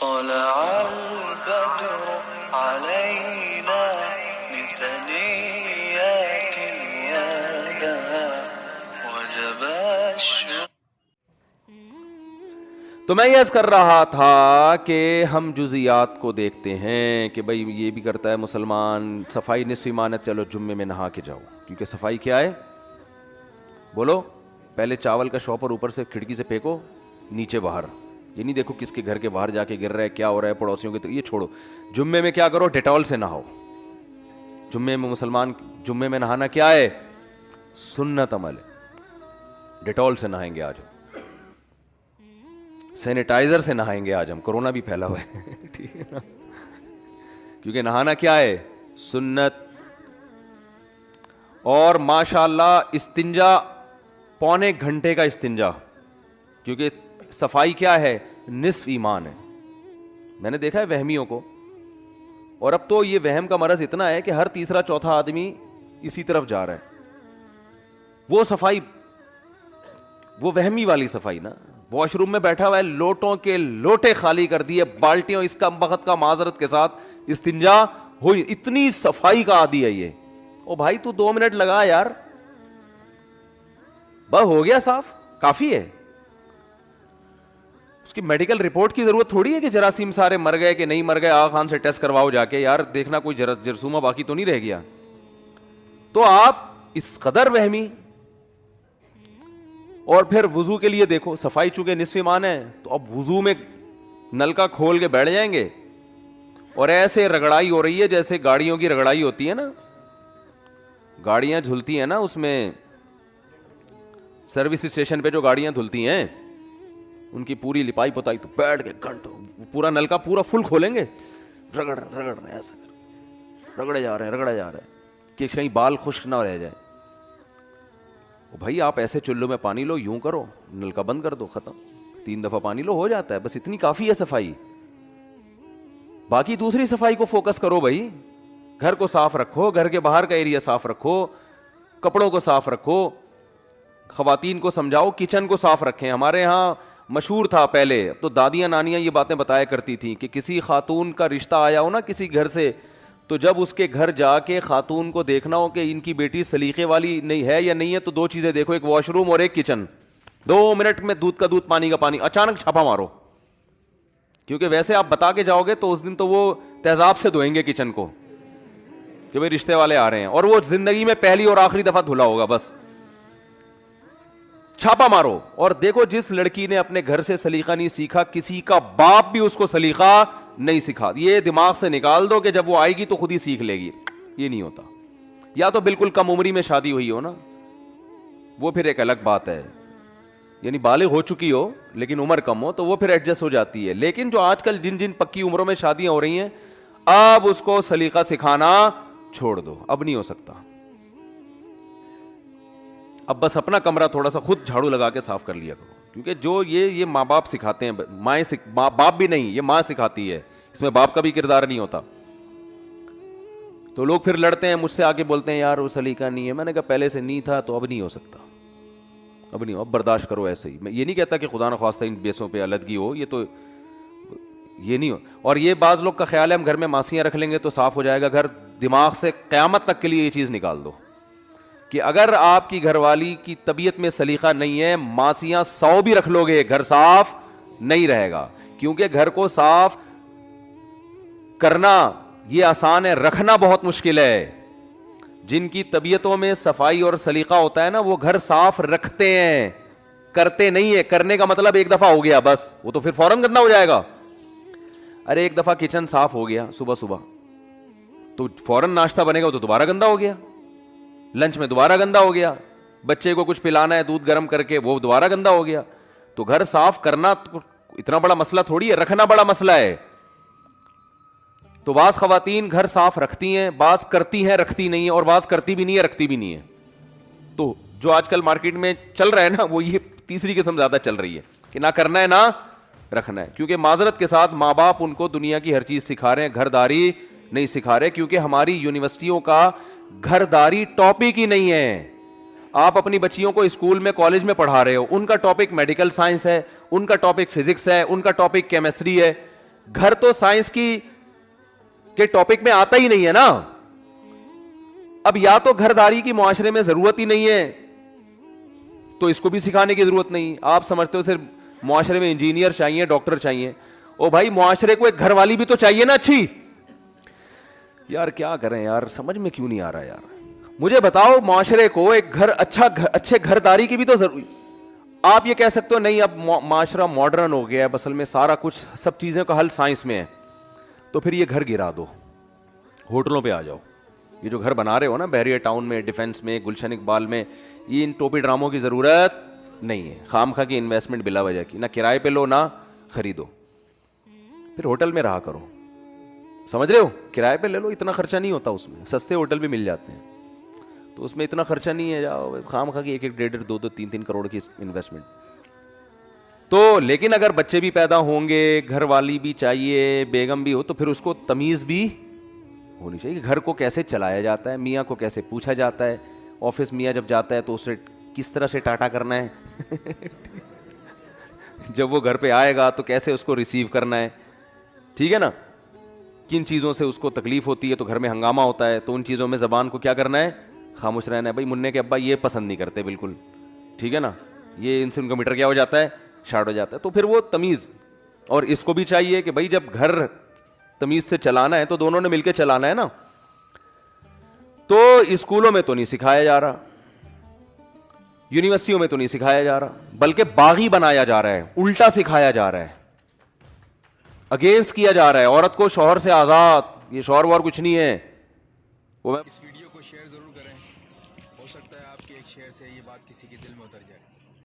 طلع البدر علينا من ثنيات الوداع وجب الشكر. تو میں یہ کر رہا تھا کہ ہم جزیات کو دیکھتے ہیں کہ بھائی یہ بھی کرتا ہے مسلمان، صفائی نصف ایمان ہے، چلو جمعے میں نہا کے جاؤ، کیونکہ صفائی کیا ہے؟ بولو. پہلے چاول کا شاپر اوپر سے کھڑکی سے پھینکو، نیچے باہر. یہ نہیں دیکھو کس کے گھر کے باہر جا کے گر رہا ہے، کیا ہو رہا ہے پڑوسیوں کے، تو یہ چھوڑو. جمعے میں کیا کرو؟ ڈیٹول سے نہاؤ. جمعے میں مسلمان، جمعے میں نہانا کیا ہے؟ سنت عمل ہے. ڈیٹول سے نہائیں گے آج، سینیٹائزر سے نہائیں گے آج ہم، کورونا بھی پھیلا ہوا ہے ٹھیک ہے نا، کیونکہ نہانا کیا ہے؟ سنت. اور ماشاءاللہ استنجا پونے گھنٹے کا استنجا، کیونکہ صفائی کیا ہے؟ نصف ایمان ہے. میں نے دیکھا ہے وہمیوں کو، اور اب تو یہ وہم کا مرض اتنا ہے کہ ہر تیسرا چوتھا آدمی اسی طرف جا رہا ہے. وہ صفائی، وہ وہمی والی صفائی نا. واش روم میں بیٹھا ہوا ہے، لوٹوں کے لوٹے خالی کر دیے، بالٹیوں اس کا وقت کا معذرت کے ساتھ استنجا ہوئی، اتنی صفائی کا عادی ہے یہ. او بھائی تو 2 منٹ لگا یار، بس ہو گیا صاف، کافی ہے. اس کی میڈیکل رپورٹ کی ضرورت تھوڑی ہے کہ جراثیم سارے مر گئے کہ نہیں مر گئے، آغا خان سے ٹیسٹ کرواؤ جا کے، یار دیکھنا کوئی جرثومہ باقی تو نہیں رہ گیا. تو آپ اس قدر وہمی. اور پھر وضو کے لیے دیکھو، صفائی چونکہ نصف ایمان ہے، تو اب وضو میں نلکا کھول کے بیٹھ جائیں گے اور ایسے رگڑائی ہو رہی ہے جیسے گاڑیوں کی رگڑائی ہوتی ہے نا، گاڑیاں دھلتی ہیں نا اس میں، سروس اسٹیشن پہ جو گاڑیاں دھلتی ہیں ان کی پوری لپائی پتائی، تو بیٹھ کے گھنٹوں پورا نلکا پورا فل کھولیں گے، رگڑ رگڑ رہے ایسا رگڑے جا رہے ہیں کہ کہیں بال خشک نہ رہ جائے. بھائی آپ ایسے چلو میں پانی لو، یوں کرو، نلکا بند کر دو، ختم. 3 دفعہ پانی لو، ہو جاتا ہے، بس اتنی کافی ہے صفائی. باقی دوسری صفائی کو فوکس کرو بھائی. گھر کو صاف رکھو، گھر کے باہر کا ایریا صاف رکھو، کپڑوں کو صاف رکھو، خواتین کو سمجھاؤ کچن کو صاف رکھیں. ہمارے ہاں مشہور تھا پہلے، اب تو دادیاں نانیاں یہ باتیں بتایا کرتی تھیں کہ کسی خاتون کا رشتہ آیا ہو نا کسی گھر سے، تو جب اس کے گھر جا کے خاتون کو دیکھنا ہو کہ ان کی بیٹی سلیقے والی نہیں ہے یا نہیں ہے، تو 2 چیزیں دیکھو، ایک واش روم اور ایک کچن. 2 منٹ میں دودھ کا دودھ، پانی کا پانی، اچانک چھاپا مارو. کیونکہ ویسے آپ بتا کے جاؤ گے تو اس دن تو وہ تیزاب سے دھوئیں گے کچن کو کہ بھائی رشتے والے آ رہے ہیں، اور وہ زندگی میں پہلی اور آخری دفعہ دھلا ہوگا. بس چھاپا مارو اور دیکھو جس لڑکی نے اپنے گھر سے سلیقہ نہیں سیکھا، کسی کا باپ بھی اس کو سلیقہ نہیں سکھا. یہ دماغ سے نکال دو کہ جب وہ آئے گی تو خود ہی سیکھ لے گی، یہ نہیں ہوتا. یا تو بالکل کم عمری میں شادی ہوئی ہو نا، وہ پھر ایک الگ بات ہے، یعنی بالغ ہو چکی ہو لیکن عمر کم ہو تو وہ پھر ایڈجسٹ ہو جاتی ہے. لیکن جو آج کل جن پکی عمروں میں شادیاں ہو رہی ہیں، اب اس کو سلیقہ سکھانا چھوڑ دو، اب نہیں ہو سکتا. اب بس اپنا کمرہ تھوڑا سا خود جھاڑو لگا کے صاف کر لیا کرو، کیونکہ جو یہ ماں باپ سکھاتے ہیں، باپ بھی نہیں، یہ ماں سکھاتی ہے، اس میں باپ کا بھی کردار نہیں ہوتا. تو لوگ پھر لڑتے ہیں مجھ سے، آ کے بولتے ہیں یار وہ سلیقہ نہیں ہے. میں نے کہا پہلے سے نہیں تھا تو اب نہیں ہو سکتا، اب نہیں ہو، اب برداشت کرو ایسے ہی. میں یہ نہیں کہتا کہ خدا نخواستہ ان بیسوں پہ علیحدگی ہو، یہ تو یہ نہیں ہو. اور یہ بعض لوگ کا خیال ہے ہم گھر میں ماسیاں رکھ لیں گے تو صاف ہو جائے گا گھر. دماغ سے قیامت تک کے لیے یہ چیز نکال دو کہ اگر آپ کی گھر والی کی طبیعت میں سلیقہ نہیں ہے، ماسیاں 100 بھی رکھ لو گے، گھر صاف نہیں رہے گا. کیونکہ گھر کو صاف کرنا یہ آسان ہے، رکھنا بہت مشکل ہے. جن کی طبیعتوں میں صفائی اور سلیقہ ہوتا ہے نا، وہ گھر صاف رکھتے ہیں، کرتے نہیں ہے. کرنے کا مطلب ایک دفعہ ہو گیا بس، وہ تو پھر فوراً گندا ہو جائے گا. ارے ایک دفعہ کچن صاف ہو گیا صبح صبح تو فوراً ناشتہ بنے گا، وہ تو دوبارہ گندا ہو گیا. لنچ میں دوبارہ گندا ہو گیا، بچے کو کچھ پلانا ہے دودھ گرم کر کے، وہ دوبارہ گندا ہو گیا. تو گھر صاف کرنا اتنا بڑا مسئلہ تھوڑی ہے، رکھنا بڑا مسئلہ ہے. تو بعض خواتین گھر صاف رکھتی ہیں، بعض کرتی ہیں رکھتی نہیں ہے، اور بعض کرتی بھی نہیں ہے رکھتی بھی نہیں ہے. تو جو آج کل مارکیٹ میں چل رہا ہے نا، وہ یہ تیسری قسم زیادہ چل رہی ہے کہ نہ کرنا ہے نہ رکھنا ہے. کیونکہ معذرت کے ساتھ ماں باپ ان کو دنیا کی ہر چیز سکھا رہے ہیں، گھر داری نہیں سکھا رہے. کیونکہ ہماری یونیورسٹیوں کا گھر داری ٹاپک ہی نہیں ہے. آپ اپنی بچیوں کو اسکول میں کالج میں پڑھا رہے ہو، ان کا ٹاپک میڈیکل سائنس ہے، ان کا ٹاپک فزکس ہے، ان کا ٹاپک کیمسٹری ہے. گھر تو سائنس کی کے ٹاپک میں آتا ہی نہیں ہے نا. اب یا تو گھرداری کی معاشرے میں ضرورت ہی نہیں ہے تو اس کو بھی سکھانے کی ضرورت نہیں. آپ سمجھتے ہو صرف معاشرے میں انجینئر چاہیے, ڈاکٹر چاہیے. او بھائی معاشرے کو ایک گھر والی بھی تو چاہیے نا اچھی. یار کیا کریں یار, سمجھ میں کیوں نہیں آ رہا یار. مجھے بتاؤ معاشرے کو ایک گھر اچھے گھرداری کی بھی تو ضروری. آپ یہ کہہ سکتے ہو نہیں اب معاشرہ ماڈرن ہو گیا ہے, اصل میں سارا کچھ سب چیزوں کا حل سائنس میں ہے, تو پھر یہ گھر گرا دو, ہوٹلوں پہ آ جاؤ. یہ جو گھر بنا رہے ہو نا بحریہ ٹاؤن میں, ڈیفینس میں, گلشن اقبال میں, یہ ان ٹوپی ڈراموں کی ضرورت نہیں ہے. خام خواہ کی انویسٹمنٹ بلا وجہ کی, نہ کرائے پہ لو نہ خریدو, پھر ہوٹل میں رہا کرو. سمجھ رہے ہو, کرائے پہ لے لو, اتنا خرچہ نہیں ہوتا اس میں, سستے ہوٹل بھی مل جاتے ہیں, تو اس میں اتنا خرچہ نہیں ہے. جاؤ خام خواہ کی 1-1 1.5 2 3 کروڑ کی انویسٹمنٹ. تو لیکن اگر بچے بھی پیدا ہوں گے, گھر والی بھی چاہیے, بیگم بھی ہو, تو پھر اس کو تمیز بھی ہونی چاہیے کہ گھر کو کیسے چلایا جاتا ہے, میاں کو کیسے پوچھا جاتا ہے, آفس میاں جب جاتا ہے تو اسے کس طرح سے ٹاٹا کرنا ہے, جب وہ گھر پہ آئے گا تو کیسے اس کو ریسیو کرنا ہے, ٹھیک ہے نا. کن چیزوں سے اس کو تکلیف ہوتی ہے, تو گھر میں ہنگامہ ہوتا ہے, تو ان چیزوں میں زبان کو کیا کرنا ہے, خاموش رہنا ہے. بھائی منع کے ابا یہ پسند نہیں کرتے بالکل, ٹھیک ہے نا, یہ ان سے ان کا میٹر کیا ہو جاتا ہے, شارٹ ہو جاتا ہے. تو پھر وہ تمیز, اور اس کو بھی چاہیے کہ بھائی جب گھر تمیز سے چلانا ہے تو دونوں نے مل کے چلانا ہے نا. تو اسکولوں میں تو نہیں سکھایا جا رہا, یونیورسٹیوں میں تو نہیں سکھایا جا رہا, بلکہ باغی بنایا جا رہا ہے, الٹا سکھایا جا رہا ہے, اگینسٹ کیا جا رہا ہے. عورت کو شوہر سے آزاد, یہ شوہر وار کچھ نہیں ہے. وہ